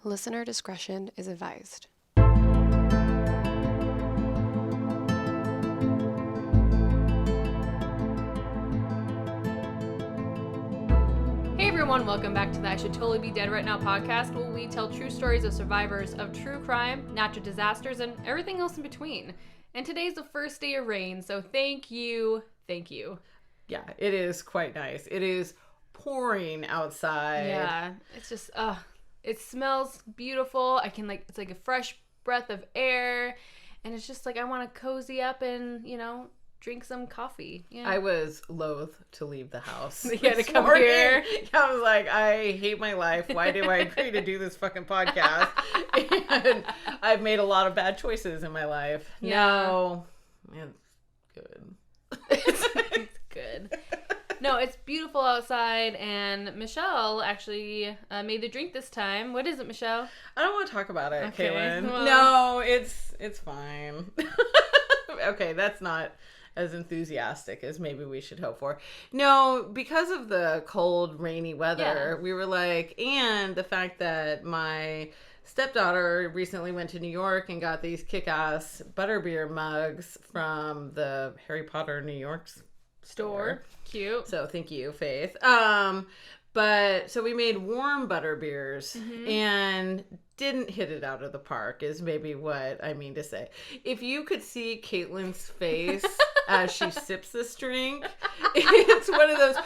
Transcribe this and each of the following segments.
Listener discretion is advised. Hey everyone, welcome back to the I Should Totally Be Dead Right Now podcast, where we tell true stories of survivors of true crime, natural disasters, and everything else in between. And today's the first day of rain, so thank you. Yeah, it is quite nice. It is pouring outside. Yeah, it's just, it smells beautiful. It's like a fresh breath of air, and it's just like I want to cozy up and, drink some coffee. Yeah. I was loath to leave the house. Yeah, to come here. I was like, I hate my life. Why do I agree to do this fucking podcast? And I've made a lot of bad choices in my life. Yeah. No, it's good. It's good. No, it's beautiful outside, and Michelle actually made the drink this time. What is it, Michelle? I don't want to talk about it, Okay, Caitlin. well. No, it's fine. Okay, that's not as enthusiastic as maybe we should hope for. No, because of the cold, rainy weather, we were like, and the fact that my stepdaughter recently went to New York and got these kick-ass Butterbeer mugs from the Harry Potter New York store. Cute. So thank you, Faith. But so we made warm Butterbeers and didn't hit it out of the park is maybe what I mean to say. If you could see Caitlin's face as she sips this drink, it's one of those, no,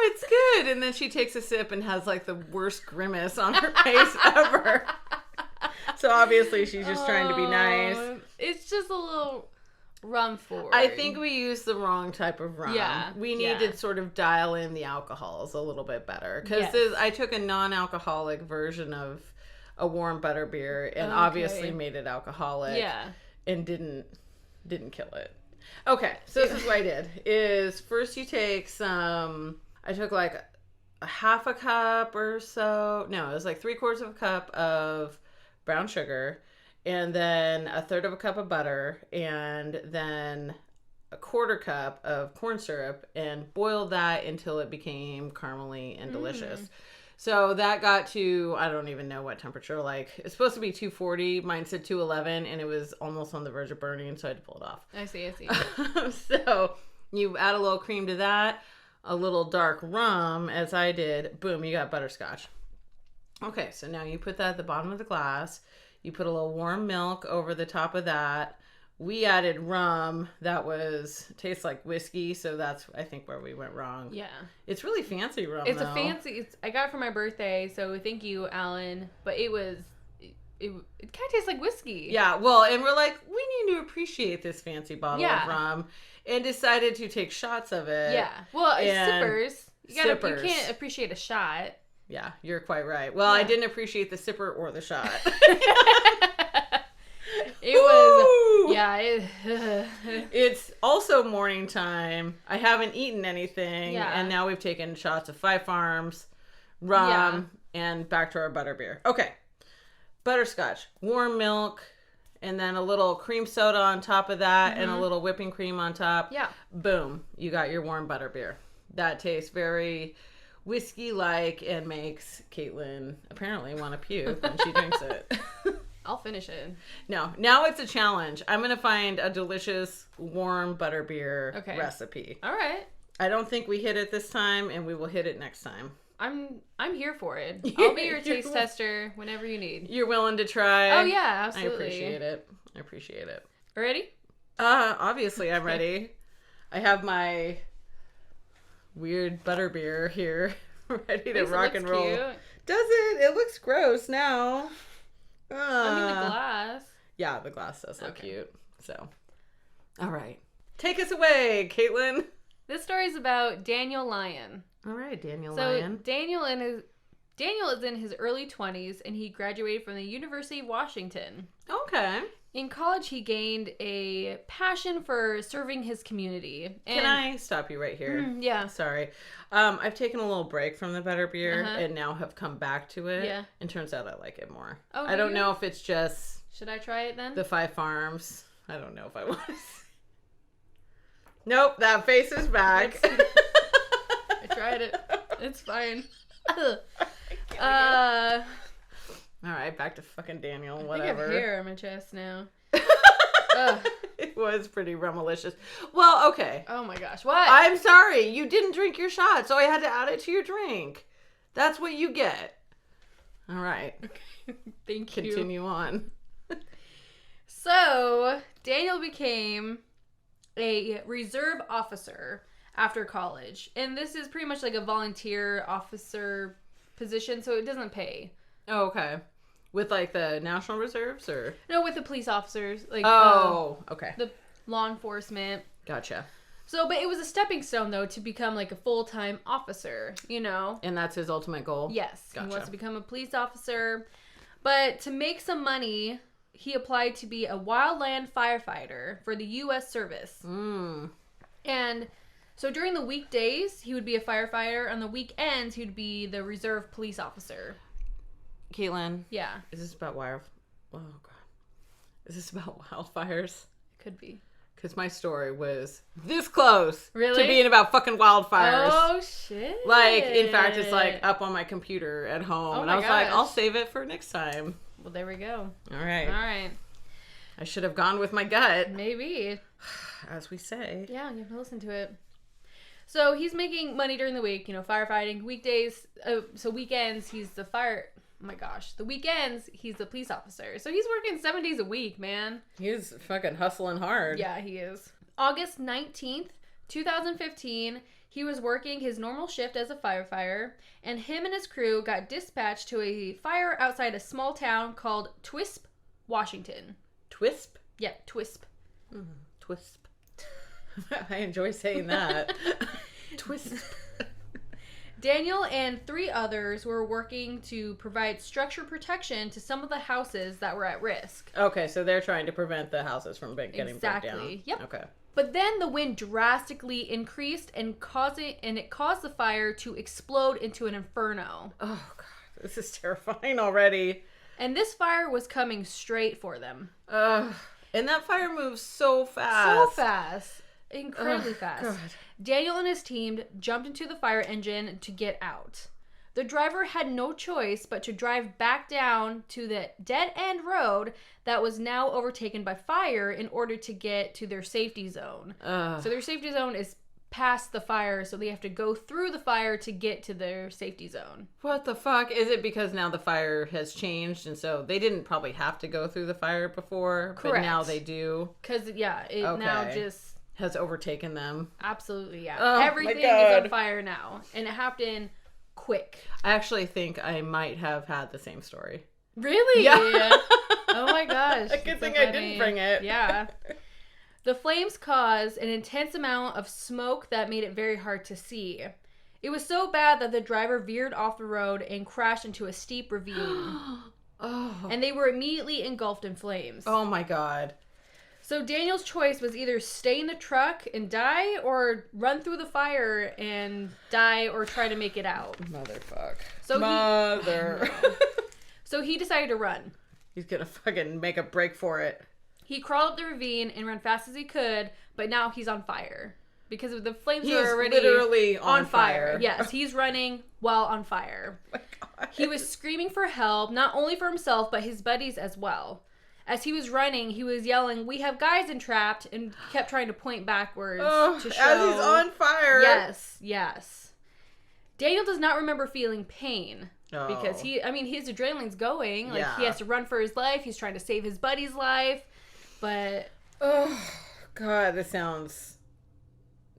it's good. And then she takes a sip and has like the worst grimace on her face ever. So obviously she's just trying to be nice. It's just a little rum forward. I think we used the wrong type of rum. Yeah. We need to sort of dial in the alcohols a little bit better. Because I took a non-alcoholic version of a warm Butterbeer and obviously made it alcoholic. Yeah. And didn't kill it. Okay, so this is what I did. Is first you take some, I took like a half a cup or so. No, it was like 3/4 of a cup of brown sugar. And then a third of a cup of butter, and then a 1/4 cup of corn syrup, and boiled that until it became caramely and delicious. So that got to, I don't even know what temperature, like, it's supposed to be 240. Mine said 211, and it was almost on the verge of burning, so I had to pull it off. I see. So you add a little cream to that, a little dark rum, as I did. Boom, you got butterscotch. Okay, so now you put that at the bottom of the glass. You put a little warm milk over the top of that. We added rum that tastes like whiskey, so that's, I think, where we went wrong. Yeah. It's really fancy rum, It's I got it for my birthday, so thank you, Alan. But it kind of tastes like whiskey. Yeah, well, and we're like, we need to appreciate this fancy bottle of rum, and decided to take shots of it. Yeah. Well, sippers. You can't appreciate a shot. Yeah, you're quite right. Well, I didn't appreciate the sipper or the shot. It was, It's also morning time. I haven't eaten anything, and now we've taken shots of Five Farms, rum, and back to our butterbeer. Okay, butterscotch, warm milk, and then a little cream soda on top of that, and a little whipping cream on top. Yeah. Boom, you got your warm butterbeer. That tastes very whiskey-like and makes Caitlin apparently want to puke when she drinks it. I'll finish it. No, now it's a challenge. I'm going to find a delicious warm butterbeer recipe. All right. I don't think we hit it this time, and we will hit it next time. I'm here for it. I'll be your taste tester whenever you need. You're willing to try? Oh, yeah, absolutely. I appreciate it. Ready? Obviously I'm ready. I have my weird butterbeer here, ready to rock and roll. Cute. Does it? It looks gross now. I mean, the glass. Yeah, the glass does look cute. So, all right. Take us away, Caitlin. This story is about Daniel Lyon. All right, Daniel Lyon. Daniel is in his early 20s, and he graduated from the University of Washington. Okay. In college, he gained a passion for serving his community. Can I stop you right here? Yeah. Sorry. I've taken a little break from the butterbeer and now have come back to it. Yeah. And turns out I like it more. Oh, I don't know if it's just... Should I try it then? The Five Farms. I don't know if I want to. Nope, that face is back. I tried it. It's fine. All right, back to fucking Daniel, I think whatever. I have hair on my chest now. It was pretty remalicious. Well, okay. Oh my gosh, what? I'm sorry. You didn't drink your shot, so I had to add it to your drink. That's what you get. All right. Thank you. Continue on. So, Daniel became a reserve officer after college. And this is pretty much like a volunteer officer position, so it doesn't pay. Oh, okay. With like the National Reserves or? No, with the police officers. Like, okay. The law enforcement. Gotcha. So, but it was a stepping stone, though, to become like a full-time officer, you know? And that's his ultimate goal? Yes. Gotcha. He wants to become a police officer. But to make some money, he applied to be a wildland firefighter for the U.S. service. And so during the weekdays, he would be a firefighter. On the weekends, he would be the reserve police officer. Caitlin. Yeah. Is this about Oh, God. Is this about wildfires? Could be. Because my story was this close Really? to being about fucking wildfires. Oh, shit. Like, in fact, it's like up on my computer at home. Oh and my I was like, gosh. I'll save it for next time. Well, there we go. All right. All right. I should have gone with my gut, Maybe. as we say. Yeah, you have to listen to it. So he's making money during the week, you know, firefighting. Weekdays, so weekends, he's the the weekends, he's the police officer. So he's working 7 days a week, man. He's fucking hustling hard. Yeah, he is. August 19th, 2015, he was working his normal shift as a firefighter, and him and his crew got dispatched to a fire outside a small town called Twisp, Washington. Twisp? Yeah, Twisp. Twisp. I enjoy saying that. Twisp. Daniel and 3 others were working to provide structure protection to some of the houses that were at risk. Okay, so they're trying to prevent the houses from getting burnt down. Exactly. Yep. Okay. But then the wind drastically increased and it caused the fire to explode into an inferno. Oh, God. This is terrifying already. And this fire was coming straight for them. And that fire moves so fast. So fast. Incredibly fast. God. Daniel and his team jumped into the fire engine to get out. The driver had no choice but to drive back down to the dead-end road that was now overtaken by fire in order to get to their safety zone. So their safety zone is past the fire, so they have to go through the fire to get to their safety zone. What the fuck? Is it because now the fire has changed and so they didn't probably have to go through the fire before, Correct. but now they do? Because, yeah, it now just... has overtaken them. Absolutely, yeah. Oh, everything my God. is on fire now. And it happened quick. I actually think I might have had the same story. Really? Yeah. Oh my gosh. Good That's thing so I funny. didn't bring it. Yeah. The flames caused an intense amount of smoke that made it very hard to see. It was so bad that the driver veered off the road and crashed into a steep ravine. And they were immediately engulfed in flames. Oh my God. So Daniel's choice was either stay in the truck and die or run through the fire and die or try to make it out. Motherfuck. So So he decided to run. He's gonna fucking make a break for it. He crawled up the ravine and ran fast as he could, but now he's on fire. Because of the flames He are is already literally on fire. Yes, he's running while on fire. Oh my God. He was screaming for help, not only for himself, but his buddies as well. As he was running, he was yelling, "We have guys entrapped," and kept trying to point backwards to show... As he's on fire. Yes. Daniel does not remember feeling pain. Oh. Because his adrenaline's going. Like, Yeah. he has to run for his life. He's trying to save his buddy's life. But... Oh, God, this sounds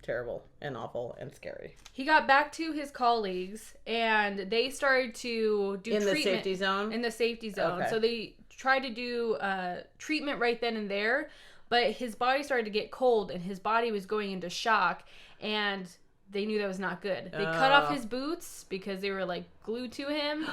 terrible and awful and scary. He got back to his colleagues, and they started to do treatment. In the safety zone? In the safety zone. Okay. So they tried to do treatment right then and there, but his body started to get cold, and his body was going into shock, and they knew that was not good. They cut off his boots because they were, like, glued to him,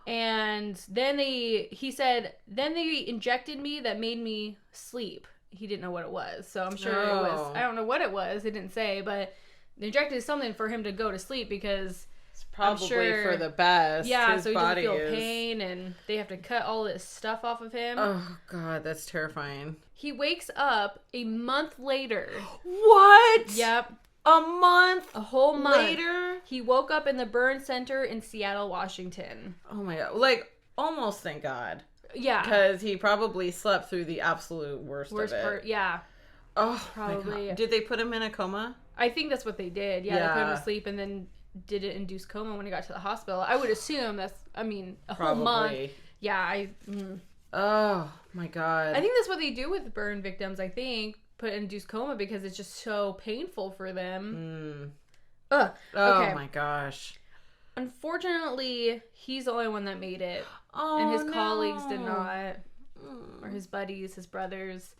and then he said, then they injected me that made me sleep. He didn't know what it was, so I'm sure it was, I don't know what it was, it didn't say, but they injected something for him to go to sleep because It's probably I'm sure, for the best. yeah, His so he doesn't body feel is... pain, and they have to cut all this stuff off of him. Oh, God, that's terrifying. He wakes up a month later. What? Yep. A month? A whole month later? He woke up in the burn center in Seattle, Washington. Oh, my God. Like, almost thank God. Yeah. Because he probably slept through the absolute worst of it. Part, yeah. Oh, Probably. Did they put him in a coma? I think that's what they did. Yeah, they put him to sleep and then did it induce coma when he got to the hospital. I would assume that's, whole month. Yeah, Oh, my God. I think that's what they do with burn victims, I think. Put induced coma because it's just so painful for them. Ugh. Oh, okay. my gosh. Unfortunately, he's the only one that made it. Oh, and his colleagues did not. Or his buddies, his brothers.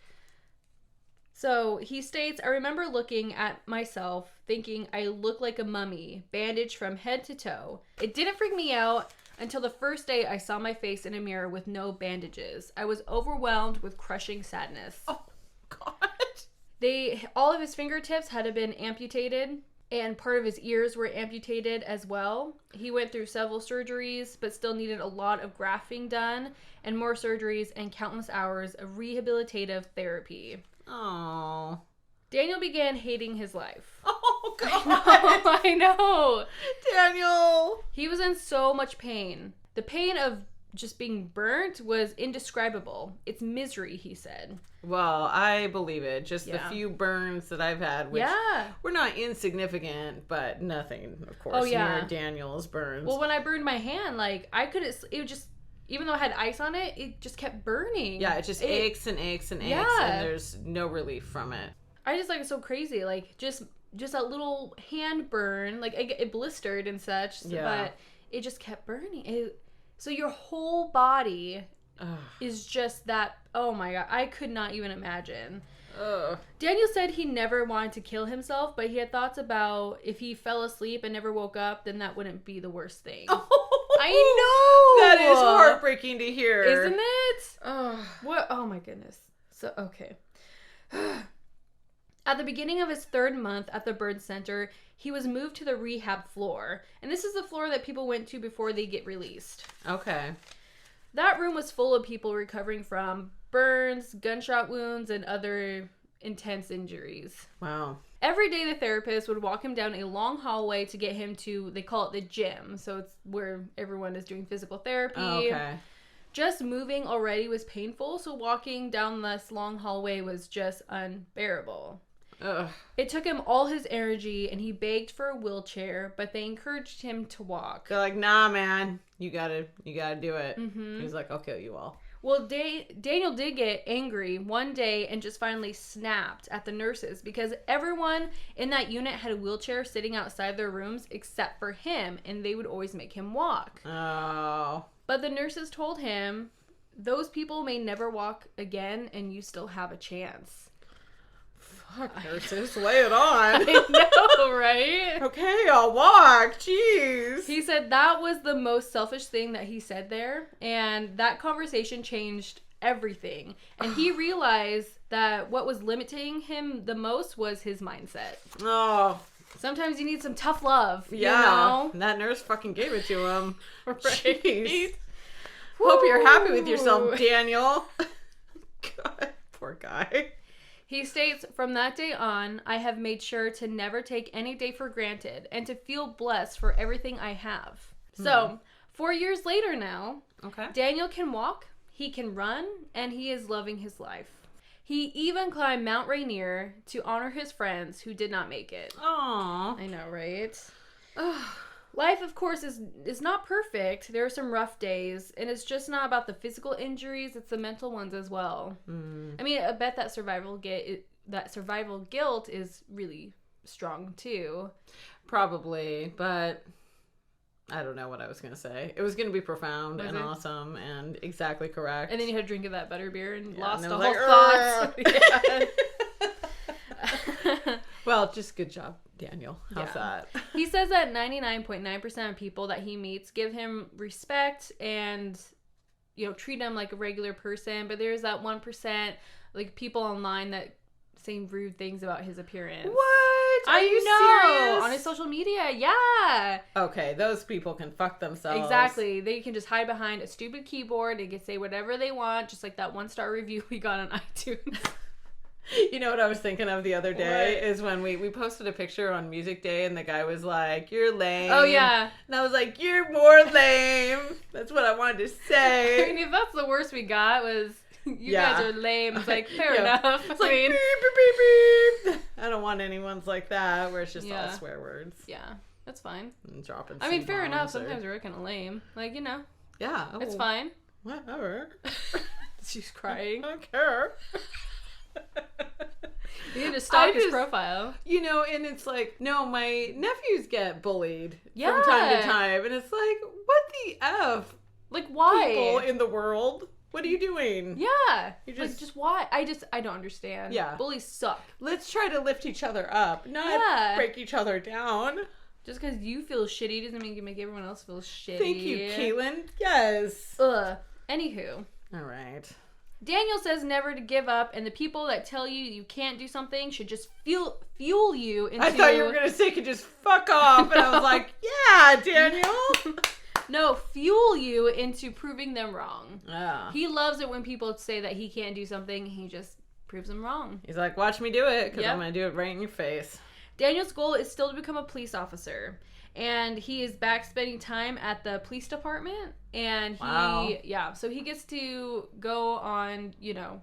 So he states, I remember looking at myself, thinking I look like a mummy, bandaged from head to toe. It didn't freak me out until the first day I saw my face in a mirror with no bandages. I was overwhelmed with crushing sadness. Oh, God. All of his fingertips had been amputated, and part of his ears were amputated as well. He went through several surgeries, but still needed a lot of grafting done, and more surgeries and countless hours of rehabilitative therapy. Oh. Daniel began hating his life. Oh, God. I know. Daniel. He was in so much pain. The pain of just being burnt was indescribable. It's misery, he said. Well, I believe it. Just the few burns that I've had, which were not insignificant, but nothing, of course, near Daniel's burns. Well, when I burned my hand, like, it would just, even though I had ice on it, it just kept burning. Yeah, it just aches and aches and aches, and there's no relief from it. I just, like, it's so crazy. Like, just a little hand burn, like, it blistered and such, but it just kept burning. So your whole body is just that, oh my God, I could not even imagine. Daniel said he never wanted to kill himself, but he had thoughts about if he fell asleep and never woke up, then that wouldn't be the worst thing. I know! That is heartbreaking to hear. Isn't it? What? Oh my goodness. So, okay. At the beginning of his 3rd month at the burn center, he was moved to the rehab floor. And this is the floor that people went to before they get released. Okay. That room was full of people recovering from burns, gunshot wounds, and other intense injuries. Wow. Every day the therapist would walk him down a long hallway to get him to, they call it the gym. So it's where everyone is doing physical therapy. Oh, okay. Just moving already was painful, so walking down this long hallway was just unbearable. Ugh. It took him all his energy, and he begged for a wheelchair, but they encouraged him to walk. They're like, nah, man, you gotta do it. Mm-hmm. He's like, I'll kill you all. Well, Daniel did get angry one day and just finally snapped at the nurses because everyone in that unit had a wheelchair sitting outside their rooms except for him, and they would always make him walk. Oh. But the nurses told him, those people may never walk again, and you still have a chance. Fuck, nurses, lay it on. I know, right? Okay, I'll walk. Jeez. He said that was the most selfish thing that he said there, and that conversation changed everything. And he realized that what was limiting him the most was his mindset. Oh. Sometimes you need some tough love, yeah, you know? That nurse fucking gave it to him. Right? Jeez. Hope you're happy with yourself, Daniel. God, poor guy. He states, from that day on, I have made sure to never take any day for granted and to feel blessed for everything I have. So, 4 years later now, Daniel can walk, he can run, and he is loving his life. He even climbed Mount Rainier to honor his friends who did not make it. Aww. I know, right? Life, of course, is not perfect. There are some rough days, and it's just not about the physical injuries, it's the mental ones as well. I mean, I bet that survival guilt is really strong, too. Probably, but I don't know what I was going to say. It was going to be profound and awesome and exactly correct. And then you had a drink of that butterbeer and lost and all like, thoughts. Well, just good job, Daniel. How's that? He says that 99.9% of people that he meets give him respect and, treat him like a regular person. But there's that 1%, like, people online that say rude things about his appearance. What? Are you serious? On his social media, yeah. Okay, those people can fuck themselves. Exactly. They can just hide behind a stupid keyboard. They can say whatever they want, just like that 1-star review we got on iTunes. You know what I was thinking of the other day What? is when we posted a picture on Music Day and the guy was like, "You're lame." Oh, yeah. And I was like, "You're more lame." That's what I wanted to I say. mean, if that's the worst we got was, you Yeah. guys are lame. It's like, fair Yeah. enough. It's like, I mean, beep, beep, beep, beep. I don't want anyone's like that where it's just all Yeah. swear words yeah, that's fine. and dropping I mean, fair enough. C-bombs or- Sometimes we're kind of lame. Like, you know, Yeah. it's oh, fine. Whatever. She's crying. I don't care. You need to stalk his just- profile. You know, and it's like, no, my nephews get bullied Yeah. from time to time. And it's like, what the F? Like, why? People in the world? What are you doing? Yeah. You Like, just- just why? I don't understand. Yeah. Bullies suck. Let's try to lift each other up, not Yeah. break each other down. Just because you feel shitty doesn't mean you make everyone else feel shitty. Thank you, Caitlin. Yes. Ugh. Anywho. All right. Daniel says never to give up, and the people that tell you you can't do something should just fuel you into... I thought you were going to say could just fuck off. And I was like, yeah, Daniel. No, fuel you into proving them wrong. Yeah. He loves it when people say that he can't do something, he just proves them wrong. He's like, watch me do it, because Yep. I'm going to do it right in your face. Daniel's goal is still to become a police officer. And he is back spending time at the police department. And so he gets to go on, you know,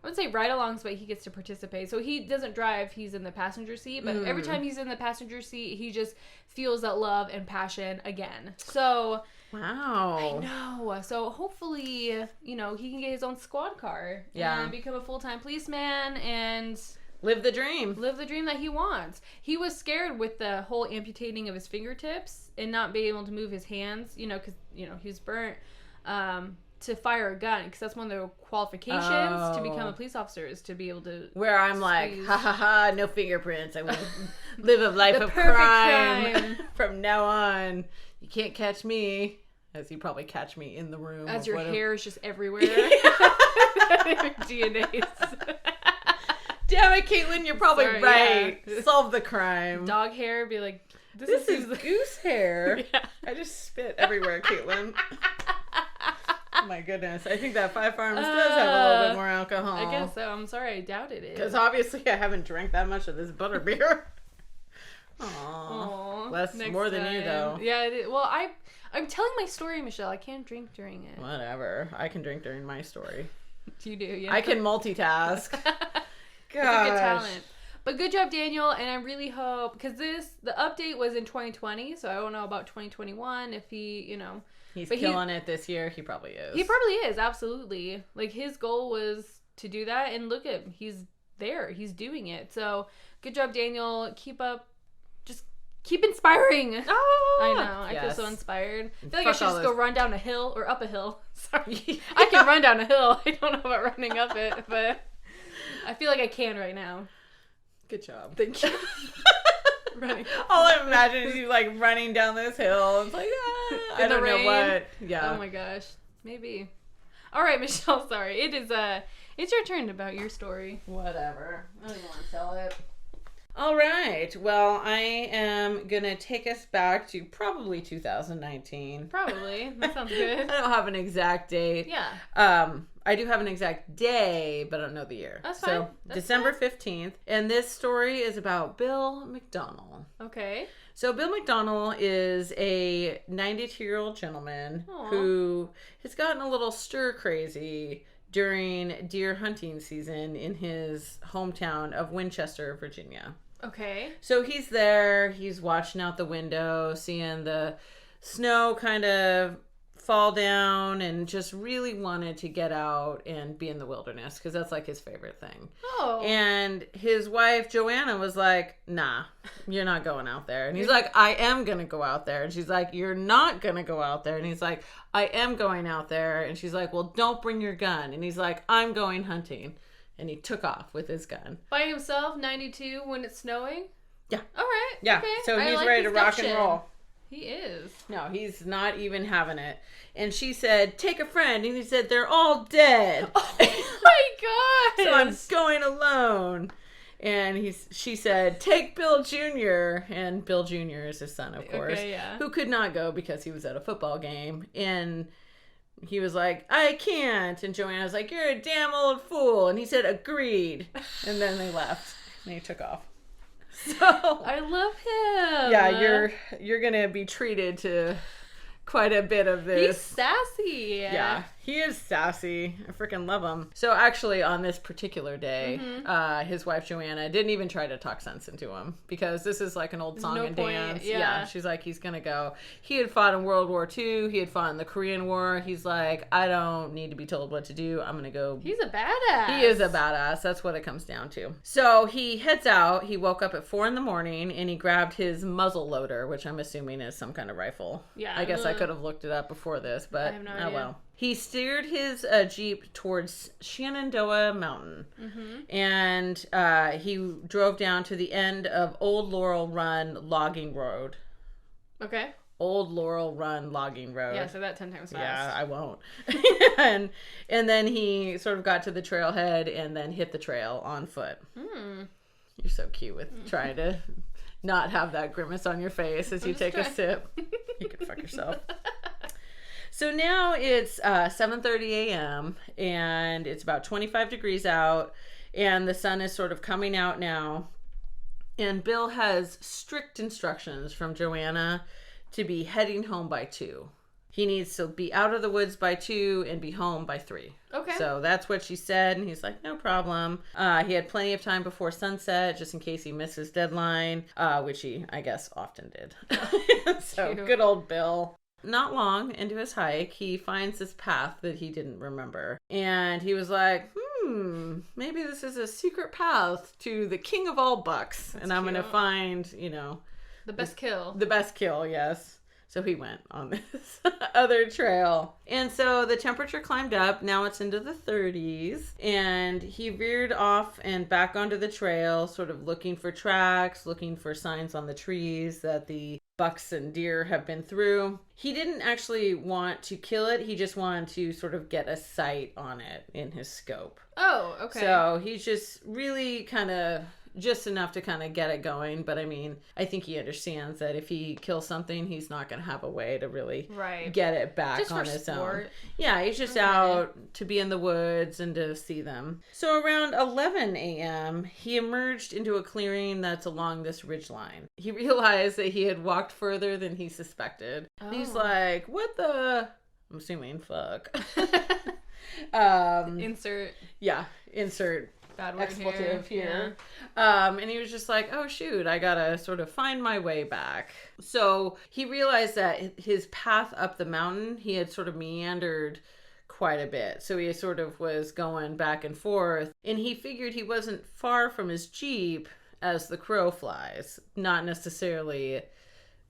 I would say ride-alongs, but he gets to participate. So he doesn't drive, he's in the passenger seat. But every time he's in the passenger seat, he just feels that love and passion again. So, Wow. I know. So hopefully, you know, he can get his own squad car. Yeah. And become a full-time policeman and... Live the dream. live the dream that he wants. He was scared with the whole amputating of his fingertips and not being able to move his hands, you know, because, you know, he was burnt to fire a gun, because that's one of the qualifications to become a police officer is to be able to... Where I'm like, squeeze. ha ha ha, no fingerprints. I will live a life The of perfect crime. crime. From now on. You can't catch me. As you probably catch me in the room. As of your whatever- hair is just everywhere. DNAs. Damn it, Caitlin, you're probably Sorry, right. yeah. Solve the crime. Dog hair, be like, This is goose hair. Yeah. I just spit everywhere, Caitlin. Oh my goodness. I think that Five Farms does have a little bit more alcohol. I guess so. I'm sorry, I doubted it. Because obviously I haven't drank that much of this butterbeer. Aww. Aw, Less, next more than you, time. though. Yeah, it is. Well, I'm telling my story, Michelle. I can't drink during it. Whatever. I can drink during my story. You do, yeah. I can multitask. It's a good talent. But good job, Daniel, and I really hope, because the update was in 2020, so I don't know about 2021 if he, you know. He's but killing it this year. He probably is. He probably is, absolutely. Like, his goal was to do that, and look at him. He's there. He's doing it. So, good job, Daniel. Keep up. Just keep inspiring. Oh, I know. I feel yes. so inspired. I feel like Fuck I should all just go those- run down a hill, or up a hill. Sorry. I can run down a hill. I don't know about running up it, but I feel like I can right now. Good job. Thank you. Running. All I imagine is you like running down this hill. It's like, I In the don't know rain. what. Yeah. Oh my gosh. Maybe. All right, Michelle, sorry. It's your turn about your story. Whatever. I don't even want to tell it. All right. Well, I am going to take us back to probably 2019. Probably. That sounds I good. don't have an exact date. Yeah. I do have an exact day, but I don't know the year. That's so fine. That's December 15th. And this story is about Bill McDonnell. Okay. So Bill McDonnell is a 92-year-old gentleman Aw. who has gotten a little stir crazy during deer hunting season in his hometown of Winchester, Virginia. Okay. So he's there, he's watching out the window, seeing the snow kind of fall down, and just really wanted to get out and be in the wilderness because that's like his favorite thing. Oh. And his wife Joanna was like, nah, you're not going out there. And he's like, I am gonna go out there. And she's like, you're not gonna go out there. And he's like, I am going out there. And she's like, well, don't bring your gun. And he's like, I'm going hunting. And he took off with his gun. By himself, 92 when it's snowing? Yeah. All right. Yeah, Okay. so I he's like ready to his rock and gumption. roll. He is. No, he's not even having it. And she said, take a friend. And he said, they're all dead. Oh my god. So I'm going alone. And she said, take Bill Jr. And Bill Jr. is his son, of course. Okay, yeah. Who could not go because he was at a football game in he was like, I can't. And Joanna was like, you're a damn old fool. And he said, agreed. And then they left. And he took off. So I love him. yeah, you're gonna be treated to quite a bit of this. He's sassy. Yeah, he is sassy. I freaking love him. So actually on this particular day, his wife Joanna didn't even try to talk sense into him because this is like an old song no and point, dance. yeah. She's like, he's gonna go. He had fought in World War II. He had fought in the Korean War. He's like, I don't need to be told what to do. I'm gonna go. He's a badass. He is a badass. That's what it comes down to. So he heads out. He woke up at 4 a.m. and he grabbed his muzzle loader, which I'm assuming is some kind of rifle. Yeah. I guess I could have looked it up before this, but I have no idea. well. He steered his Jeep towards Shenandoah Mountain, and he drove down to the end of Old Laurel Run Logging Road. Okay. Old Laurel Run Logging Road. Yeah, say that 10 times fast. Yeah, I won't. and then he sort of got to the trailhead and then hit the trail on foot. You're so cute with trying to not have that grimace on your face as you take a sip. You can fuck yourself. So now it's 7:30 a.m. and it's about 25 degrees out and the sun is sort of coming out now. And Bill has strict instructions from Joanna to be heading home by 2. He needs to be out of the woods by 2 and be home by 3. Okay. So that's what she said. And he's like, no problem. He had plenty of time before sunset just in case he missed his deadline, which he, I guess, often did. So Cute. good old Bill. Not long into his hike, he finds this path that he didn't remember. And he was like, maybe this is a secret path to the king of all bucks. And I'm going to find, The best kill. the best kill, yes. So he went on this other trail. And so the temperature climbed up. Now it's into the 30s. And he veered off and back onto the trail, sort of looking for tracks, looking for signs on the trees that the bucks and deer have been through. He didn't actually want to kill it. He just wanted to sort of get a sight on it in his scope. Oh, okay. So he's just really kind of just enough to kind of get it going. But I mean, I think he understands that if he kills something, he's not going to have a way to really get it back just on for his sport. own. Yeah, he's just out to be in the woods and to see them. So around 11 a.m., he emerged into a clearing that's along this ridgeline. He realized that he had walked further than he suspected. And he's like, what the... I'm assuming fuck. Insert bad word expletive here. And he was just like, oh shoot, I gotta sort of find my way back. So he realized that his path up the mountain, he had sort of meandered quite a bit. So he sort of was going back and forth, and he figured he wasn't far from his Jeep as the crow flies, not necessarily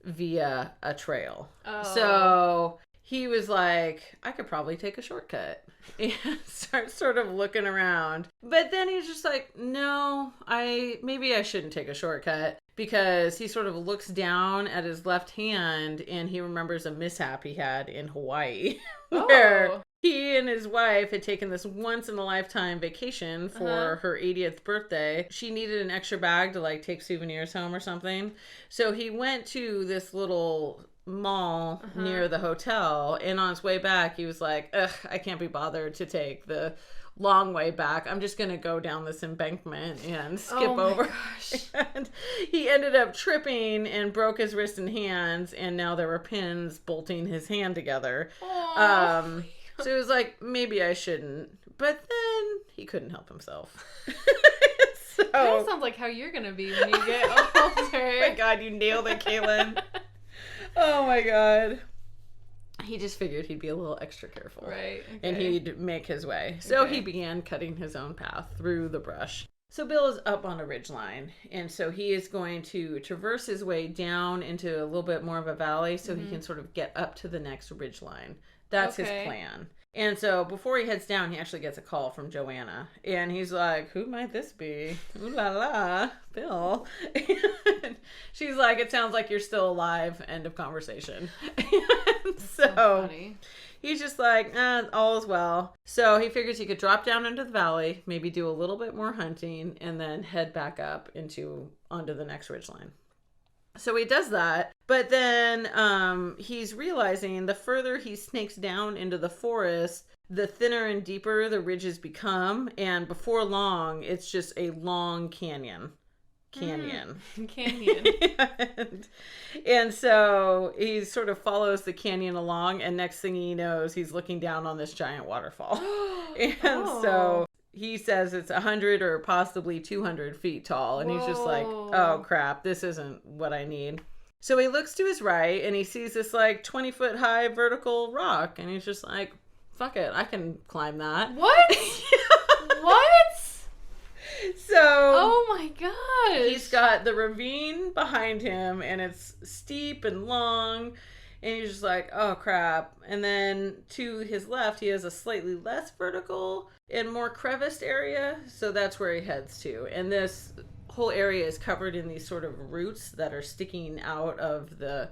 via a trail. So he was like, I could probably take a shortcut and start sort of looking around. But then he's just like, no, maybe I shouldn't take a shortcut, because he sort of looks down at his left hand and he remembers a mishap he had in Hawaii where he and his wife had taken this once in a lifetime vacation for her 80th birthday. She needed an extra bag to like take souvenirs home or something. So he went to this little mall near the hotel, and on his way back he was like, ugh, I can't be bothered to take the long way back. I'm just gonna go down this embankment and skip over. And he ended up tripping and broke his wrist and hands, and now there were pins bolting his hand together. So he was like, maybe I shouldn't, but then he couldn't help himself. So Kind of sounds like how you're gonna be when you get older. oh my god, you nailed it, Caitlin. Oh my god. He just figured he'd be a little extra careful. Right. Okay. And he'd make his way. So he began cutting his own path through the brush. So Bill is up on a ridgeline, and so he is going to traverse his way down into a little bit more of a valley so he can sort of get up to the next ridgeline. That's his plan. And so before he heads down, he actually gets a call from Joanna. And he's like, who might this be? Ooh la la, Bill. And she's like, it sounds like you're still alive. End of conversation. And so funny. he's just like, all is well. So he figures he could drop down into the valley, maybe do a little bit more hunting, and then head back up onto the next ridgeline. So he does that, but then he's realizing the further he snakes down into the forest, the thinner and deeper the ridges become, and before long, it's just a long canyon. Canyon. and so he sort of follows the canyon along, and next thing he knows, he's looking down on this giant waterfall. So he says it's 100 or possibly 200 feet tall, and he's just like, oh crap, this isn't what I need. So he looks to his right, and he sees this like 20-foot high vertical rock, and he's just like, fuck it, I can climb that. What? What? So, oh my gosh. He's got the ravine behind him, and it's steep and long, and he's just like, oh crap. And then to his left, he has a slightly less vertical and more creviced area, so that's where he heads to. And this whole area is covered in these sort of roots that are sticking out of the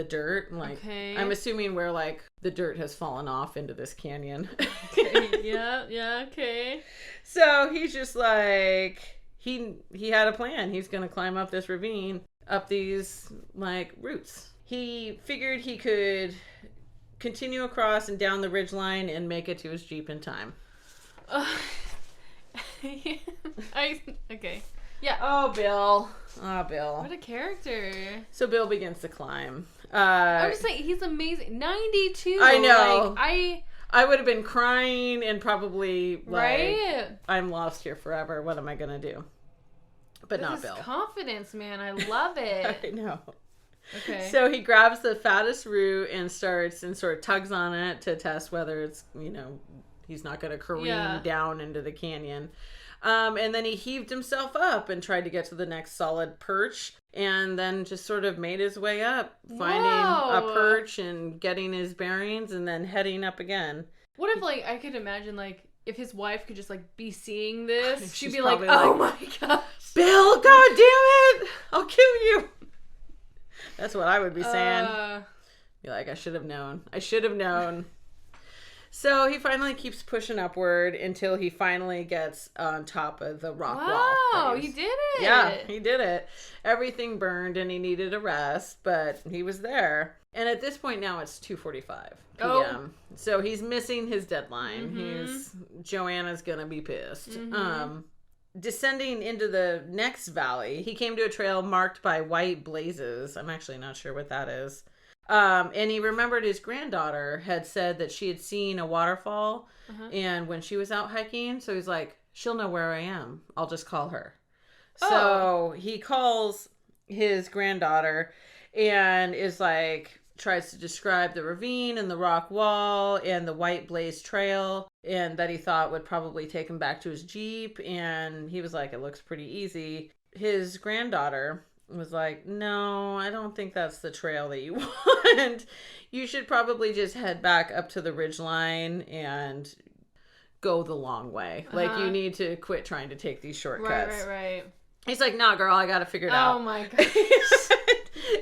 dirt. Like, okay. I'm assuming where like the dirt has fallen off into this canyon. Okay. Yeah, okay. So he's just like, he had a plan. He's gonna climb up this ravine, up these like roots. He figured he could continue across and down the ridgeline and make it to his Jeep in time. Okay. Yeah. Oh, Bill. What a character. So Bill begins to climb. I was just like, he's amazing. 92. I know. Like, I would have been crying and probably like, right? I'm lost here forever. What am I going to do? But not Bill. Confidence, man. I love it. I know. Okay. So he grabs the fattest root and starts and sort of tugs on it to test whether it's, he's not going to careen down into the canyon. And then he heaved himself up and tried to get to the next solid perch, and then just sort of made his way up, finding a perch and getting his bearings, and then heading up again. What if, like, I could imagine, like, if his wife could just, like, be seeing this, she'd be like, oh my gosh. Bill, god damn it! I'll kill you! That's what I would be saying. Be like, I should have known. So he finally keeps pushing upward until he finally gets on top of the rock wall. Wow, he did it. Yeah, he did it. Everything burned and he needed a rest, but he was there. And at this point now it's 2:45 p.m. So he's missing his deadline. Mm-hmm. Joanna's going to be pissed. Mm-hmm. Descending into the next valley, he came to a trail marked by white blazes. I'm actually not sure what that is. And he remembered his granddaughter had said that she had seen a waterfall and when she was out hiking, so he's like, she'll know where I am. I'll just call her. So he calls his granddaughter and is like, tries to describe the ravine and the rock wall and the white blaze trail, and that he thought would probably take him back to his Jeep. And he was like, it looks pretty easy. His granddaughter was like, no, I don't think that's the trail that you want. You should probably just head back up to the ridgeline and go the long way. Like, you need to quit trying to take these shortcuts. Right. He's like, nah, girl, I gotta figure it out. Oh my gosh.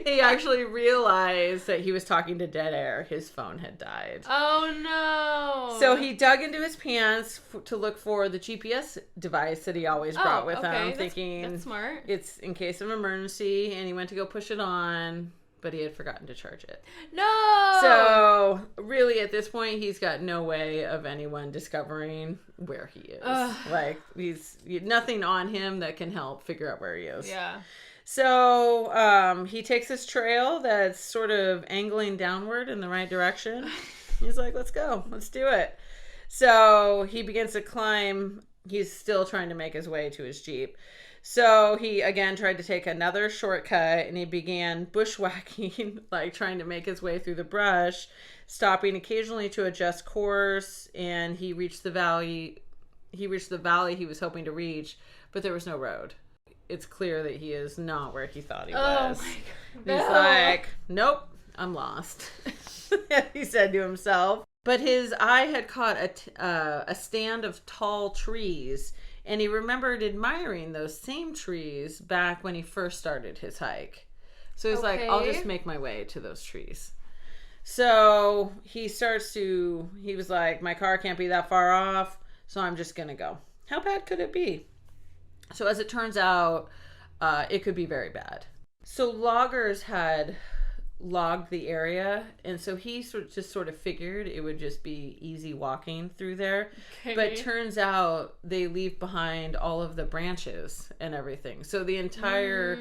He actually realized that he was talking to dead air. His phone had died. Oh no. So he dug into his pants to look for the GPS device that he always brought with him, thinking that's smart. It's in case of emergency, and he went to go push it on, but he had forgotten to charge it. No! So really at this point he's got no way of anyone discovering where he is. Like, he's nothing on him that can help figure out where he is. Yeah. So he takes this trail that's sort of angling downward in the right direction. He's like, let's go. Let's do it. So he begins to climb. He's still trying to make his way to his Jeep. So he again tried to take another shortcut, and he began bushwhacking, like trying to make his way through the brush, stopping occasionally to adjust course. And he reached the valley. He was hoping to reach, but there was no road. It's clear that he is not where he thought he was. Oh my God. He's like, nope, I'm lost. He said to himself. But his eye had caught a stand of tall trees, and he remembered admiring those same trees back when he first started his hike. So he's like, I'll just make my way to those trees. So he was like, my car can't be that far off, so I'm just going to go. How bad could it be? So as it turns out, it could be very bad. So loggers had logged the area, and so he sort of figured it would just be easy walking through there. Okay. But turns out they leave behind all of the branches and everything. So the entire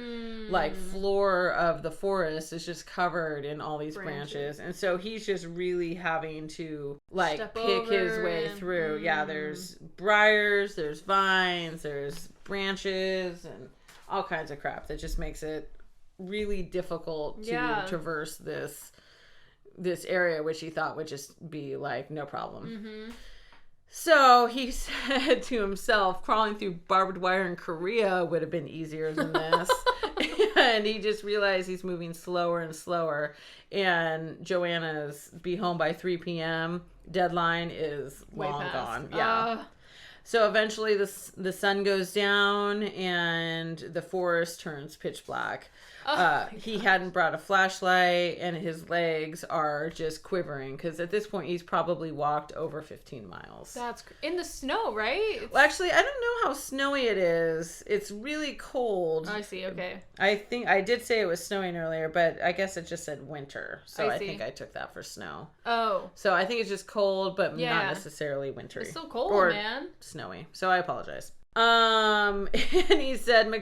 like floor of the forest is just covered in all these branches. And so he's just really having to like Step pick his over way and- through. Yeah, there's briars, there's vines, there's branches and all kinds of crap that just makes it really difficult to traverse this area, which he thought would just be like no problem. So he said to himself, crawling through barbed wire in Korea would have been easier than this. And he just realized he's moving slower and slower, and Joanna's be home by 3 p.m. deadline is Way long past. gone. Yeah. So eventually the sun goes down and the forest turns pitch black. He hadn't brought a flashlight, and his legs are just quivering because at this point he's probably walked over 15 miles. That's in the snow, right? Well, actually, I don't know how snowy it is. It's really cold. I see. Okay. I think I did say it was snowing earlier, but I guess it just said winter. So I I see. think I took that for snow. Oh, So I think it's just cold, but Yeah. not necessarily wintry. it's so cold, Or man. snowy. So I apologize. And he said,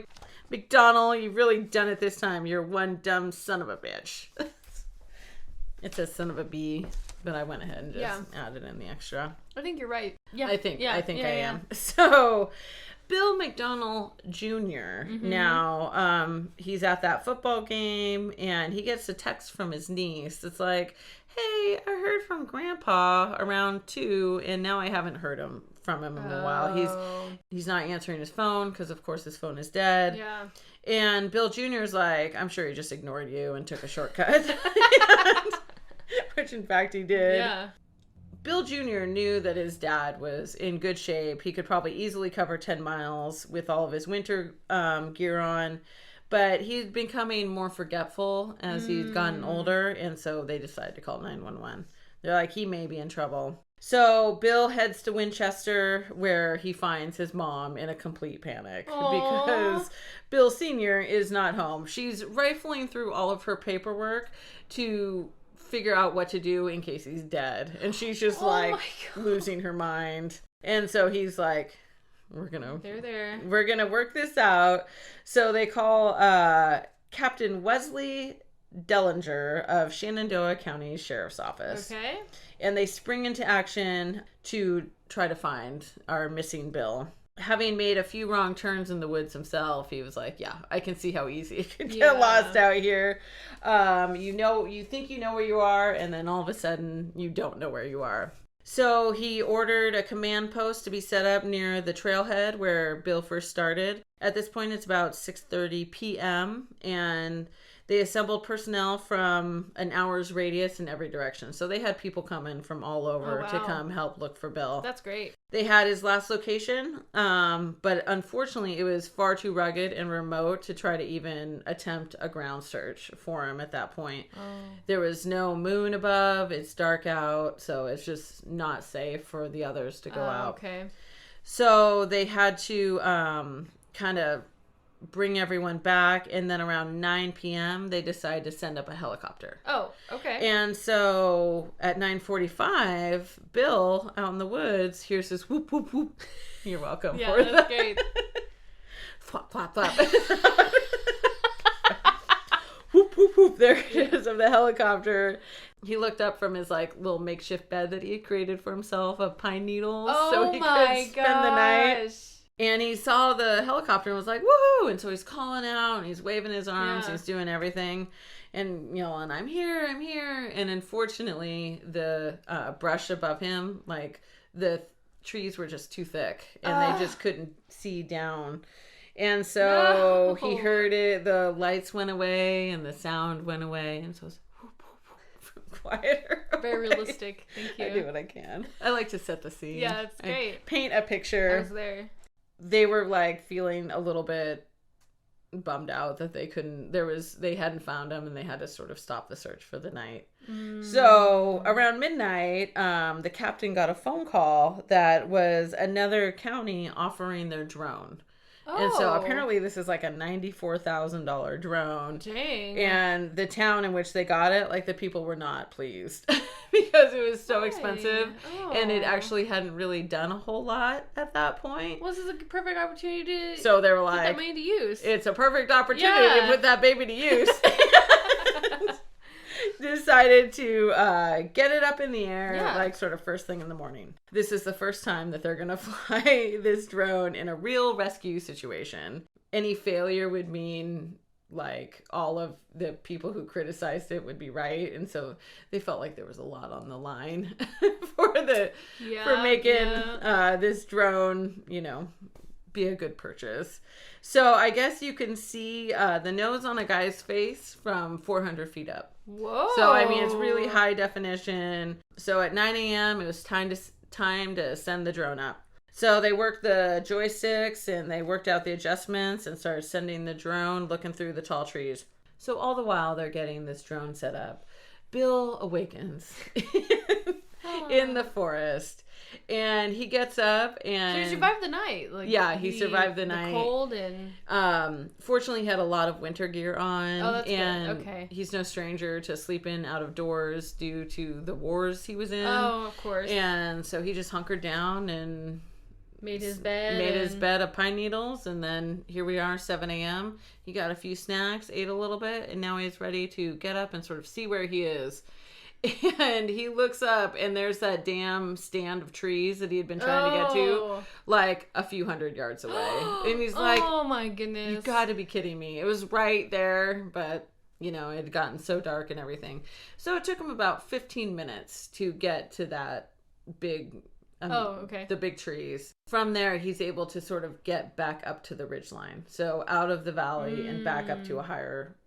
McDonnell, you've really done it this time. You're one dumb son of a bitch. It says son of a bee, but I went ahead and just added in the extra. I think you're right. Yeah. I think I yeah. am. So Bill McDonnell Jr. Now, he's at that football game and he gets a text from his niece. It's like, hey, I heard from Grandpa around 2 and now I haven't heard from him in a while. He's not answering his phone because of course his phone is dead. Yeah. And Bill Jr.'s like, I'm sure he just ignored you and took a shortcut. Which in fact he did. Yeah. Bill Jr. knew that his dad was in good shape. He could probably easily cover 10 miles with all of his winter gear on. But he'd becoming more forgetful as he'd gotten older. And so they decided to call 911. They're like, he may be in trouble. So Bill heads to Winchester, where he finds his mom in a complete panic. Aww. Because Bill Sr. is not home. She's rifling through all of her paperwork to figure out what to do in case he's dead. And she's just like losing her mind. And so he's like, we're gonna work this out. So they call Captain Wesley Dellinger of Shenandoah County Sheriff's Office. Okay. And they spring into action to try to find our missing Bill. Having made a few wrong turns in the woods himself, he was like, yeah, I can see how easy it could get lost out here. You think you know where you are, and then all of a sudden you don't know where you are. So he ordered a command post to be set up near the trailhead where Bill first started. At this point, it's about 6:30 p.m., and they assembled personnel from an hour's radius in every direction. So they had people coming from all over to come help look for Bill. That's great. They had his last location, but unfortunately it was far too rugged and remote to try to even attempt a ground search for him at that point. There was no moon above, it's dark out, so it's just not safe for the others to go out. Okay. So they had to kind of bring everyone back, and then around 9 p.m. they decided to send up a helicopter. Oh, okay. And so at 9:45, Bill out in the woods hears this whoop whoop whoop. You're welcome. Yeah, for that's the great. flop flop flop. Whoop whoop whoop. There it is of the helicopter. He looked up from his like little makeshift bed that he had created for himself of pine needles, so he could spend the night. And he saw the helicopter and was like, woohoo! And so he's calling out and he's waving his arms and he's doing everything and yelling, I'm here, I'm here. And unfortunately, the brush above him, like the trees were just too thick and they just couldn't see down. And so he heard it, the lights went away and the sound went away. And so it was whoop, whoop, whoop, quieter. Very realistic. Thank you. I do what I can. I like to set the scene. Yeah, it's great. Paint a picture. I was there. They were like feeling a little bit bummed out that they hadn't found him and they had to sort of stop the search for the night. So around midnight, the captain got a phone call that was another county offering their drone. And so Oh. apparently this is like a $94,000 drone. Dang. And the town in which they got it, like the people were not pleased because it was so expensive. And it Oh. actually hadn't really done a whole lot at that point. Well, this is a perfect opportunity to So they were put that like, money to use. it's a perfect opportunity Yeah. to put that baby to use. Decided to get it up in the air, Yeah. like sort of first thing in the morning. This is the first time that they're going to fly this drone in a real rescue situation. Any failure would mean like all of the people who criticized it would be right. And so they felt like there was a lot on the line for making this drone, you know, be a good purchase. So I guess you can see the nose on a guy's face from 400 feet up. Whoa. So I mean, it's really high definition. So at 9 a.m. it was time to send the drone up. So they worked the joysticks and they worked out the adjustments and started sending the drone looking through the tall trees. So all the while they're getting this drone set up, Bill awakens in the forest. And he gets up and... So he survived the night. Like, yeah, he survived the night. Cold and... Fortunately, he had a lot of winter gear on. Oh, that's and good. Okay. He's no stranger to sleeping out of doors due to the wars he was in. Oh, of course. And so he just hunkered down and... Made his bed. Made his bed of pine needles. And then here we are, 7 a.m. He got a few snacks, ate a little bit, and now he's ready to get up and sort of see where he is. And he looks up and there's that damn stand of trees that he had been trying to get to, like a few hundred yards away. And he's like, oh my goodness. You gotta be kidding me. It was right there, but you know, it had gotten so dark and everything. So it took him about 15 minutes to get to that big, the big trees. From there, he's able to sort of get back up to the ridgeline. So out of the valley and back up to a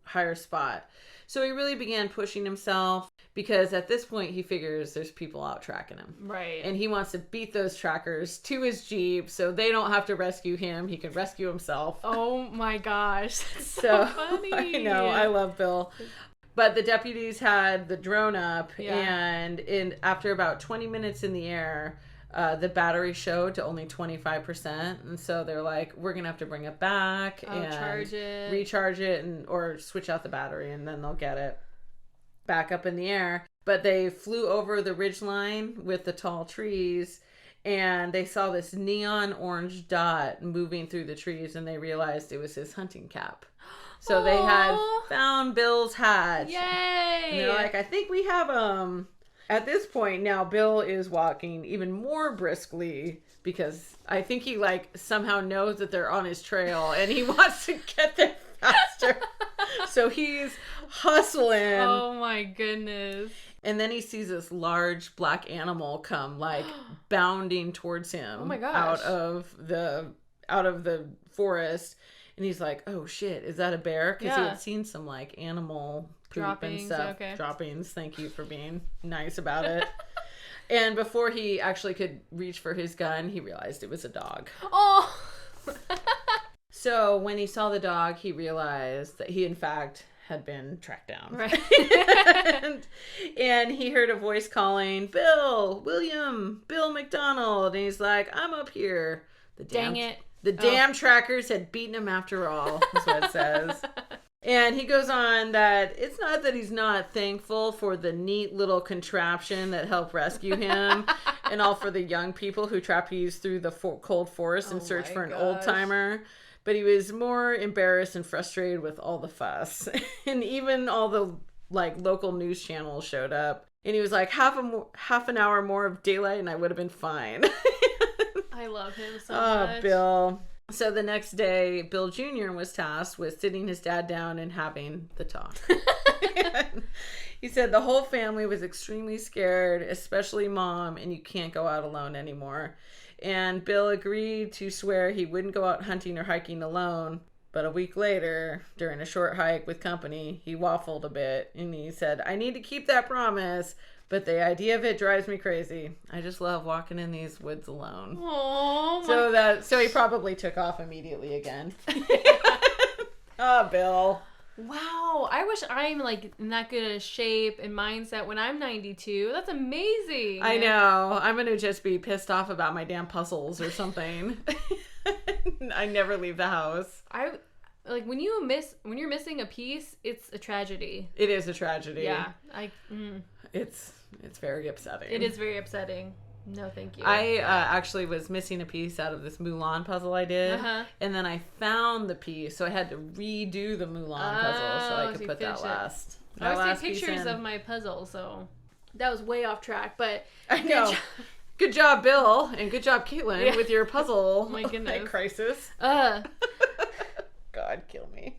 higher spot. So he really began pushing himself because at this point he figures there's people out tracking him. Right. And he wants to beat those trackers to his Jeep so they don't have to rescue him. He can rescue himself. Oh my gosh. That's so funny. I know. I love Bill. But the deputies had the drone up and after about 20 minutes in the air, the battery showed to only 25%. And so they're like, we're going to have to bring it back and recharge it or switch out the battery and then they'll get it back up in the air. But they flew over the ridgeline with the tall trees and they saw this neon orange dot moving through the trees and they realized it was his hunting cap. So they had found Bill's hat. Yay! And they're like, I think we have At this point now, Bill is walking even more briskly because I think he like somehow knows that they're on his trail and he wants to get there faster. So he's hustling. Oh my goodness. And then he sees this large black animal come like bounding towards him. Oh my gosh. out of the forest. And he's like, oh shit, is that a bear? Because he had seen some like animal poop droppings, and stuff. okay. Droppings. Thank you for being nice about it. And before he actually could reach for his gun, he realized it was a dog. Oh. So when he saw the dog, he realized that he in fact had been tracked down. Right. and he heard a voice calling, Bill McDonnell. And he's like, I'm up here. Dang it. The damn trackers had beaten him after all, is what it says. And he goes on that it's not that he's not thankful for the neat little contraption that helped rescue him and all for the young people who trapeze through the cold forest in search for an old timer. But he was more embarrassed and frustrated with all the fuss. And even all the like local news channels showed up. And he was like, half an hour more of daylight and I would have been fine. I love him so much. Bill. So the next day, Bill Jr. was tasked with sitting his dad down and having the talk. He said the whole family was extremely scared, especially Mom, and you can't go out alone anymore. And Bill agreed to swear he wouldn't go out hunting or hiking alone. But a week later, during a short hike with company, he waffled a bit and he said, I need to keep that promise. But the idea of it drives me crazy. I just love walking in these woods alone. So he probably took off immediately again. Oh, Bill. Wow. I wish I'm like in that good a shape and mindset when I'm 92. That's amazing. I know. I'm going to just be pissed off about my damn puzzles or something. I never leave the house. Like when you're missing a piece, it's a tragedy. It is a tragedy. Yeah. It's very upsetting. It is very upsetting. No, thank you. I actually was missing a piece out of this Mulan puzzle I did, and then I found the piece, so I had to redo the Mulan puzzle so I could put that last. I always take pictures of my puzzle, so that was way off track. But I know. Good job, Bill, and good job, Caitlin, with your puzzle. My goodness. Crisis. God, kill me.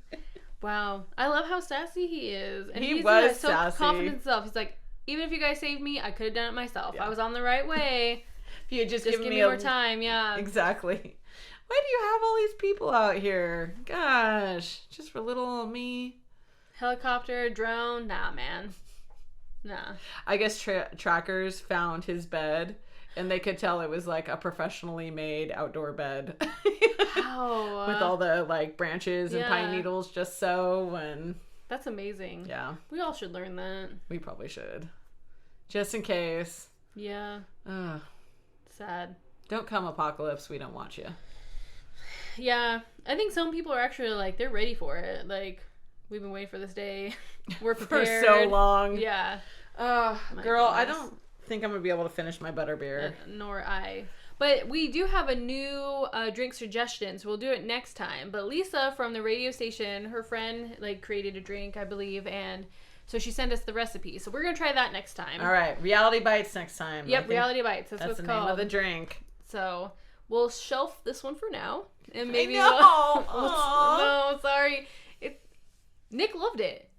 Wow, I love how sassy he is, and he he's was so sassy. confident in himself. He's like, even if you guys saved me, I could have done it myself. I was on the right way. If you had just give given me more time, yeah. Exactly. Why do you have all these people out here? Gosh, just for little old me. Helicopter, drone, nah, man. Nah. I guess trackers found his bed, and they could tell it was like a professionally made outdoor bed. Wow. With all the like branches and pine needles just so, and that's amazing. Yeah. We all should learn that. We probably should. Just in case. Yeah. Ugh. Sad. Don't come apocalypse, we don't want you. Yeah. I think some people are actually like, they're ready for it. Like, we've been waiting for this day. We're prepared. For so long. Yeah. Girl, goodness. I don't think I'm going to be able to finish my butterbeer. Nor I. But we do have a new drink suggestion, so we'll do it next time. But Lisa from the radio station, her friend like created a drink, I believe, and so she sent us the recipe. So we're gonna try that next time. All right, Reality Bites next time. Yep, Reality Bites. That's what it's the called. name of the drink. So we'll shelf this one for now, and maybe no, sorry. Nick loved it.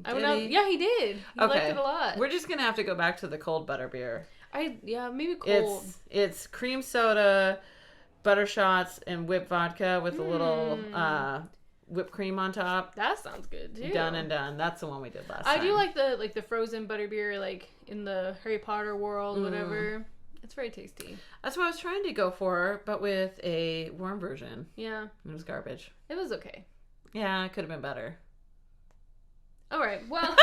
Did he? Yeah, he did. He liked it a lot. We're just gonna have to go back to the cold butterbeer. Maybe cold. It's cream soda, butterscotch, and whipped vodka with a little whipped cream on top. That sounds good too. Done and done. That's the one we did last time. I do like the frozen butterbeer, like in the Harry Potter world, whatever. It's very tasty. That's what I was trying to go for, but with a warm version. Yeah. It was garbage. It was okay. Yeah, it could have been better. All right. Well.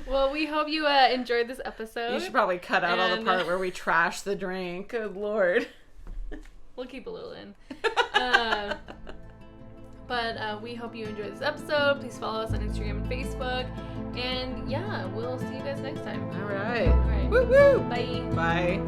Well, we hope you enjoyed this episode. You should probably cut out all the part where we trash the drink. Good Lord. We'll keep a little in. But we hope you enjoyed this episode. Please follow us on Instagram and Facebook. And yeah, we'll see you guys next time. All right. All right. Woo woo. Bye. Bye.